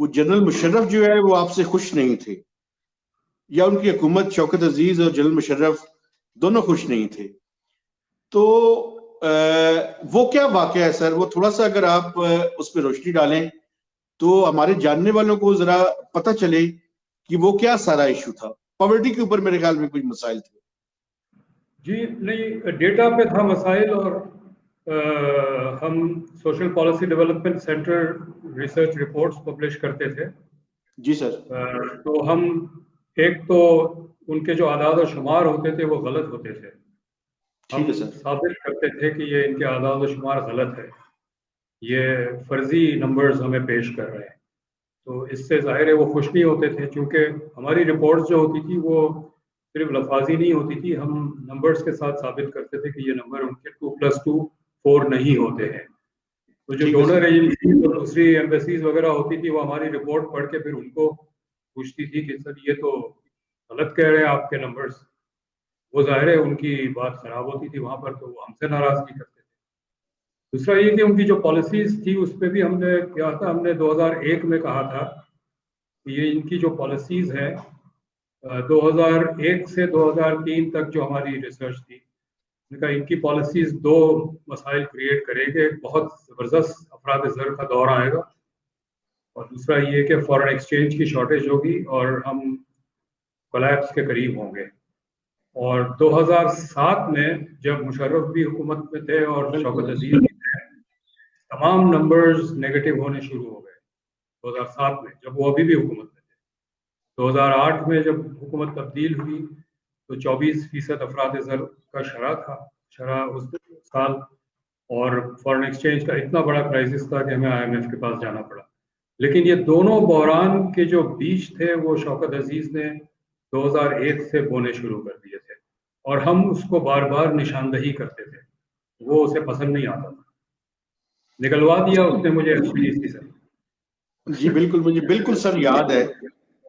वो जनरल मुशर्रफ जो है वो आपसे खुश नहीं थे, या उनकी हुकूमत, शौकत अजीज और जनरल मुशर्रफ दोनों खुश नहीं थे। तो वो क्या वाकया है सर, वो थोड़ा सा अगर आप उस पर रोशनी डालें तो हमारे जानने वालों को जरा पता चले कि वो क्या सारा इशू था। पॉवर्टी के ऊपर मेरे ख्याल में कुछ मसाइल थे। जी नहीं, डेटा पे था मसाइल, और हम social policy development centre research reports publish करते थे। जी सर। तो हम एक तो उनके जो आदाद और शुमार होते थे वो गलत होते थे। ठीक है हम सर। साबित करते थे कि ये इनके आदाद और शुमार गलत है, ये फर्जी नंबर्स हमें पेश कर रहे हैं। तो इससे जाहिर है वो खुश नहीं होते थे, क्योंकि हमारी रिपोर्ट्स जो होती थी वो सिर्फ लफाजी नहीं होती थी, हम नंबर्स के साथ साबित करते थे कि ये नंबर उनके 2+2 4 नहीं होते हैं। तो जो ठीक है डोनर सर। एजेंसी और दूसरी एम्बेसीज वगैरह होती थी वो हमारी रिपोर्ट पढ़ के फिर उनको पूछती थी कि सर ये तो गलत कह रहे हैं आपके नंबर्स। वो जाहिर है उनकी बात खराब होती थी वहां पर, तो वो हमसे नाराजगी करते थे। दूसरा ये कि उनकी जो पॉलिसीज थी उस पर भी हमने क्या था, हमने 2001 में कहा था कि ये इनकी जो पॉलिसीज है 2001 से 2003 तक जो हमारी रिसर्च थी, इनकी पॉलिसीज दो मसाइल क्रिएट करेंगे। बहुत ज़बरदस्त अफराद ज़र का दौर आएगा, और दूसरा ये कि फॉरेन एक्सचेंज की शॉर्टेज होगी और हम कोलैप्स के करीब होंगे। और 2007 में जब मुशर्रफ भी हुकूमत में थे और शौकत अजीज भी थे, तमाम नंबर्स नेगेटिव होने शुरू हो गए 2007 में, जब वो अभी भी हुकूमत में थे। 2008 में जब हुकूमत तब्दील हुई तो 24% अफराद ज़र का शरह उस साल, और फॉरेन एक्सचेंज का इतना बड़ा क्राइसिस था कि हमें IMF के पास जाना पड़ा। लेकिन ये दोनों बहरान के जो बीज थे वो शौकत अजीज ने 2001 से बोने शुरू कर दिए थे, और हम उसको बार बार निशानदही करते थे। वो उसे पसंद नहीं आता था, निकलवा दिया उसने मुझे HPDC से। जी बिल्कुल, मुझे बिल्कुल सर याद है।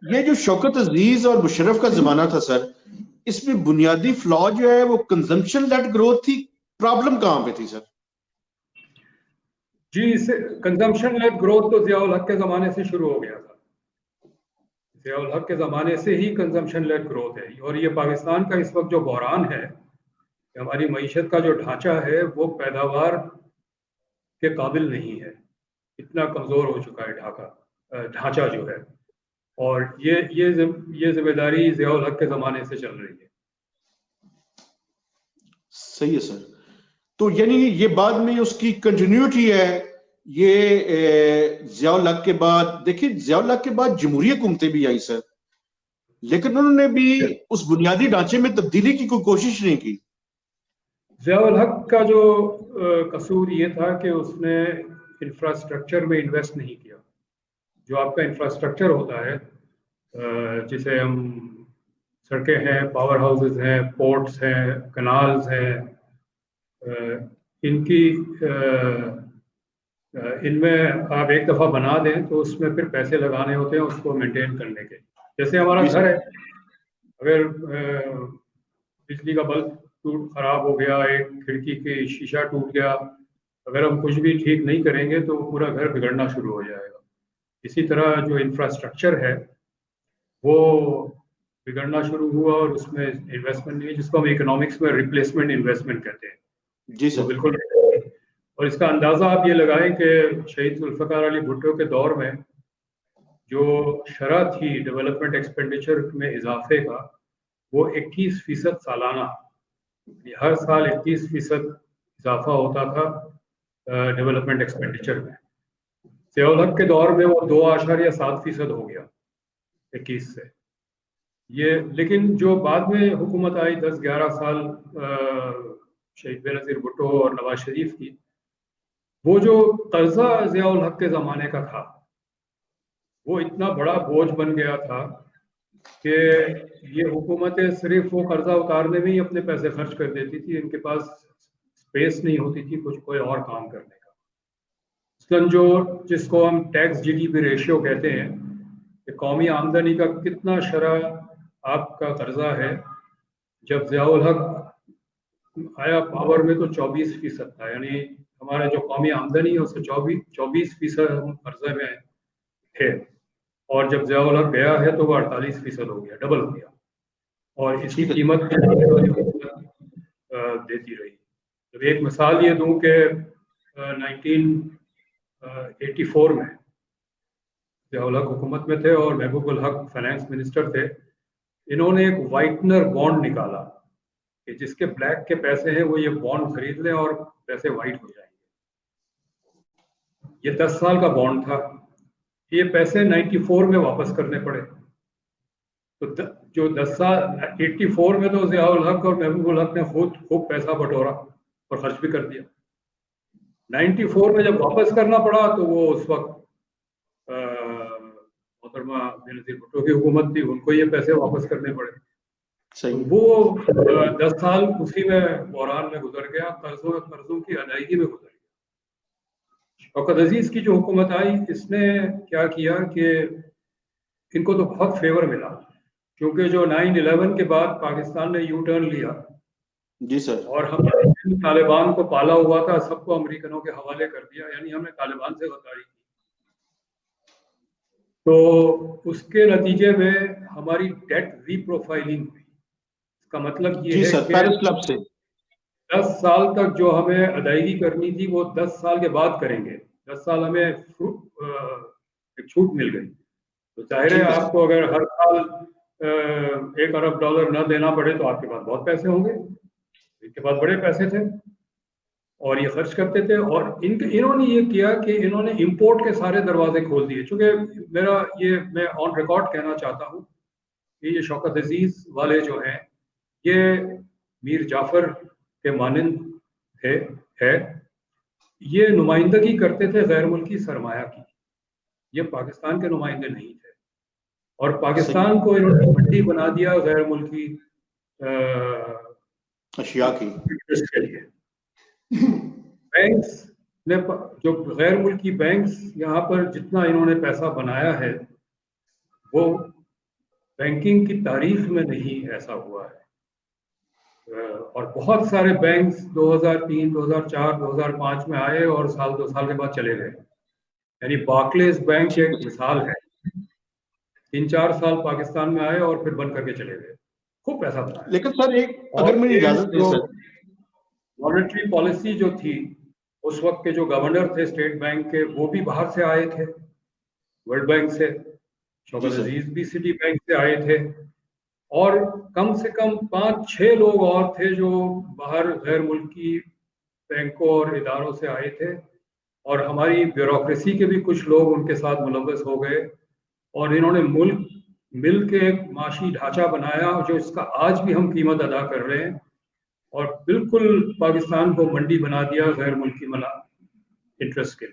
ये जो शौकत अजीज और मुशर्रफ का जमाना था सर, इसमें बुनियादी फ्लॉ जो है वो कंजम्पशन लेड ग्रोथ थी। प्रॉब्लम कहां पे थी सर? जी, इसे कंजम्पशन लेड ग्रोथ तो जियाउल हक के जमाने से शुरू हो गया था। जियाउल हक के ज़माने से ही कंजम्पशन लेड ग्रोथ है, और ये पाकिस्तान का इस वक्त जो बहरान है, हमारी मईशत का जो ढांचा है वो पैदावार के काबिल नहीं है, इतना कमज़ोर हो चुका है ढांचा जो है। और ये जिम्मेदारी जियाउल हक के ज़माने से चल रही है। सही है सर। तो यानी ये बाद में उसकी कंटिन्यूटी है। ये जियाउल हक के बाद, देखिए जियाउल हक के बाद जमहूरी हुकूमतें भी आई सर, लेकिन उन्होंने भी उस बुनियादी ढांचे में तब्दीली की कोई कोशिश नहीं की। जियाउल हक का जो कसूर ये था कि उसने इंफ्रास्ट्रक्चर में इन्वेस्ट नहीं किया। जो आपका इंफ्रास्ट्रक्चर होता है, जिसे हम सड़कें हैं, पावर हाउसेस हैं, पोर्ट्स हैं, कनाल्स हैं, इनकी इनमें आप एक दफ़ा बना दें तो उसमें फिर पैसे लगाने होते हैं उसको मेंटेन करने के। जैसे हमारा घर है, अगर बिजली का बल्ब खराब हो गया, एक खिड़की की शीशा टूट गया, अगर हम कुछ भी ठीक नहीं करेंगे तो पूरा घर बिगड़ना शुरू हो जाएगा। इसी तरह जो इंफ्रास्ट्रक्चर है वो बिगड़ना शुरू हुआ, और उसमें इन्वेस्टमेंट नहीं, जिसको हम इकोनॉमिक्स में रिप्लेसमेंट इन्वेस्टमेंट कहते हैं। जी वो सर। बिल्कुल। और इसका अंदाज़ा आप ये लगाएं कि शहीद जुल्फ़िकार अली भुट्टो के दौर में जो शरह थी डेवलपमेंट एक्सपेंडिचर में इजाफे का, वो 21% सालाना, हर साल 21% इजाफा होता था डेवलपमेंट एक्सपेंडिचर में। जियाउल हक के दौर में वो 2.7% हो गया 21 से। ये लेकिन जो बाद में हुकूमत आई 10-11 साल शहीद बेनज़ीर भुट्टो और नवाज शरीफ की, वो जो कर्जा जियाउल हक के ज़माने का था वो इतना बड़ा बोझ बन गया था कि ये हुकूमतें सिर्फ वो कर्जा उतारने में ही अपने पैसे खर्च कर देती थी, इनके पास स्पेस नहीं होती थी कुछ कोई और काम करने का। मसलन जो जिसको हम टैक्स GDP रेशियो कहते हैं कि कौमी आमदनी का कितना शरह आपका कर्जा है, जब जियाउल हक आया पावर में तो 24% था। यानी हमारा जो कौमी आमदनी है उससे 24% हम कर्जे में थे। और जब ज़ियाउल हक गया है तो वो 48% हो गया, डबल हो गया, और इसकी ठीक है। कीमत देती रही। तो एक मिसाल ये दूं कि 1984 में ज़ियाउल हक हुकूमत में थे और महबूबुल हक फाइनेंस मिनिस्टर थे। इन्होंने एक वाइटनर बॉन्ड निकाला कि जिसके ब्लैक के पैसे हैं वो ये बॉन्ड खरीद लें और पैसे वाइट हो जाएंगे। ये 10 साल का बॉन्ड था। ये पैसे 94 में वापस करने पड़े। तो जो 10 साल 84 में तो ज़ियाउल हक और महबूबुल हक ने खूब पैसा बटोरा और खर्च भी कर दिया। 94 में जब वापस करना पड़ा तो वो उस वक्त मोहतरमा बेनज़ीर भुट्टो की हुकूमत थी, उनको ये पैसे वापस करने पड़े। तो वो 10 साल उसी में बहरान में गुजर गया, कर्जों की अदायगी में गुजर गया। शौकत अजीज की जो हुकूमत आई, इसने क्या किया कि इनको तो बहुत फेवर मिला, क्योंकि जो 9/11 के बाद पाकिस्तान ने यू टर्न लिया जी सर, और हमने तालिबान को पाला हुआ था, सबको अमेरिकनों के हवाले कर दिया, यानी हमने तालिबान से गद्दारी की। तो उसके नतीजे में हमारी डेट रीप्रोफाइलिंग हुई। इसका मतलब ये है सर, कि पेरिस क्लब से 10 साल तक जो हमें अदायगी करनी थी वो 10 साल के बाद करेंगे। 10 साल हमें एक छूट मिल गई। तो जाहिर है आपको अगर हर साल $1 अरब न देना पड़े तो आपके पास बहुत पैसे होंगे। इनके पास बड़े पैसे थे और ये खर्च करते थे। और इन्होंने ये किया कि इन्होंने इंपोर्ट के सारे दरवाजे खोल दिए। चूंकि मैं ऑन रिकॉर्ड कहना चाहता हूँ कि ये शौकत अजीज वाले जो हैं, ये मीर जाफर के मानंद है। ये नुमाइंदगी करते थे गैर मुल्की सरमाया की, ये पाकिस्तान के नुमाइंदे नहीं थे। और पाकिस्तान को इन्होंने मंडी बना दिया गैर मुल्की अशिया की के लिए। बैंक्स ने जो गैर मुल्की बैंक्स यहाँ पर जितना इन्होंने पैसा बनाया है वो बैंकिंग की तारीख में नहीं ऐसा हुआ है। और बहुत सारे बैंक्स 2003, 2004, 2005 में आए और साल 2 साल के बाद चले गए। यानी बार्कलेज बैंक एक मिसाल है, 3-4 साल पाकिस्तान में आए और फिर बंद करके चले गए, खूब पैसा बनाया। लेकिन सर एक अगर मेरी इजाजत दे सर, मॉनेटरी पॉलिसी जो थी उस वक्त के जो गवर्नर थे स्टेट बैंक के, वो भी बाहर से आए थे, वर्ल्ड बैंक से। शौकत अजीज भी सिटी बैंक से आए थे और कम से कम 5-6 लोग और थे जो बाहर गैर मुल्की बैंकों और इदारों से आए थे। और हमारी ब्यूरोक्रेसी के भी कुछ लोग उनके साथ मुलव्वस हो गए और इन्होंने मुल्क मिल के एक माशी ढांचा बनाया जो इसका आज भी हम कीमत अदा कर रहे हैं। और बिल्कुल पाकिस्तान को मंडी बना दिया गैर मुल्की इंटरेस्ट के लिए।